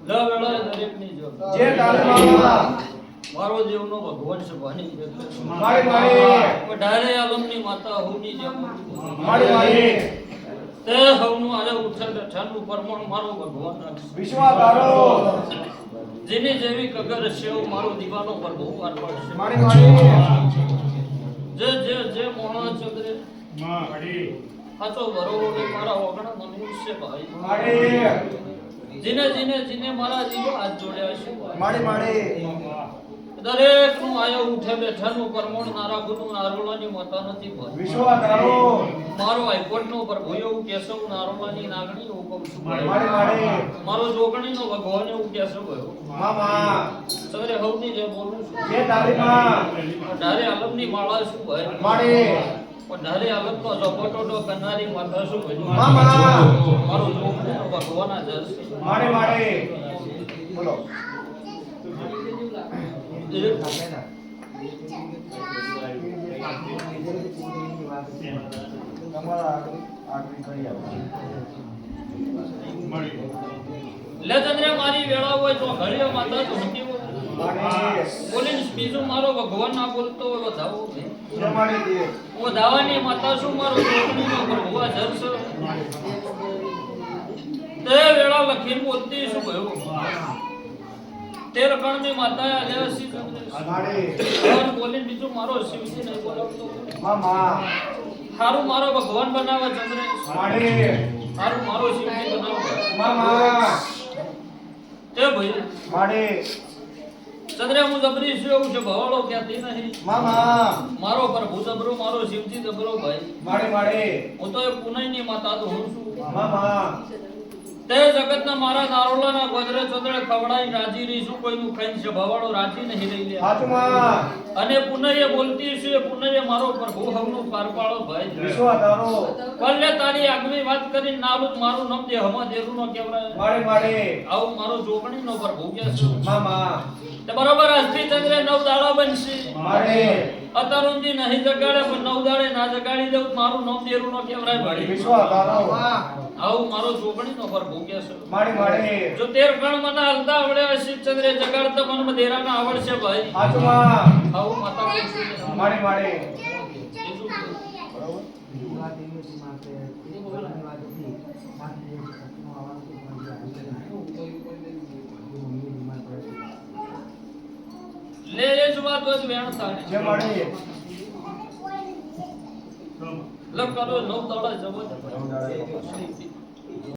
લ વેળાએ દરેકની જો જે તાળીમાં મારો દેવનો ભગવાન છે ભાની મારી મારી ઢારે આલમની માતા હોની જેમ મારી મારી તે હવનું આરે ઉઠે બેઠાનું પરમાણ મારો ભગવાન રાખશે વિશ્વાસ તારો જેની જેવી કગર છે એવું મારો દીવાનો પર બહુ વાર પડશે મારી મારી જે મોણા ચંદ્રે હાચો બરોબર મારા ઓગણા મનુષ્ય ભાઈ મારી જીને મારા જીવો હાથ જોડ્યા છે મારી મારી દરેક નું આયો ઉઠે બેઠાનું પરમોણ નારાગુનું નારોલાની માતા નથી ભાઈ વિશ્વાસ તારો મારો હાઈકોર્ટ નો પર ભયો કેશવ નારોલાની નાગણી હું કહું છું મારી મારી મારો જોગણી નો ભગવાન એવું કેશવ ભયો મામા સવારે હવની જે બોલું છું જે તાળીમાં ઢારે આલમની માળા શું ભાઈ મારી પણ ઢારે આલમનો ઝપટોટો કરનારી માતા શું ભાઈ મામા મારો જોગણી નો ભગવાન જ હશે મારી મારી બોલો તમારા આગળ કરી આપો લે ચંદ્ર મારી વેળા હોય તો ઘડીઓ માતા ધૂણતી હોય મારી બોલીને બીજું મારો ભગવાન ના બોલતો હોય વધાવો જમાડી દે હું દાવાની માતા શું મારો જોગણીનો ભગવા જરસો તે વેળા લખીને બોલતી શું ભયો તેર કણની માતા આલ્યા સી મારી ચંદ્ર બોલીને બીજું મારો શિવજી નહીં બોલાવતો મામા હારું મારો ભગવાન બનાવે ચંદ્ર મારી હારું મારો શિવજી બનાવે મામા તે ભાઈ મારી ચંદ્ર હું જબરી છું એવું છે ભવાળો ક્યાંથી નહીં મામા મારો પ્રભુ જબરો મારો શિવજી જબરો ભાઈ મારી મારી હું તો એ પુનઈની માતા તો હું છું મામા તે જગતના મારા નારોલાના ગોદરે ચંદ્ર ખવડાઈ રાજી રહી છું કોઈનું ખાઈને છે ભવાળો રાજી નહીં રહી લે હાચુમાં અને પુનઈએ બોલતી છે પુનઈએ મારો પ્રભુ હવનું પાર પાડો ભાઈ વિશ્વાસ તારો કલ્લે તારી આગવી વાત કરીને નાલું મારું નામ દે હમા દેરું નો કેવરાય મારી મારી આવું મારો જોગણીનો પ્રભુ કે છે મામા તે બરોબર આજથી ચંદ્ર 9 દાડા બનશે મારી અતરુંજી નહીં જગાડે પણ 9 દાડે ના જગાડી દઉં મારું નામ દેરું નો કેવરાય ભાઈ વિશ્વાસ તારો આવું મારો જોગણીનો પ્રભુ કે છે મારી મારી જો 13 ગણ મને હલતા આવડે હશે ચંદ્રે જગાડતા મને દેરાના આવડશે ભાઈ હાચુમાં આવું માતા કહું છું મારી મારી બીજું લે એ જ વાત હોય વેણ થાય જે મારી લખ કરો 9 દાડા જવો નવ દાડા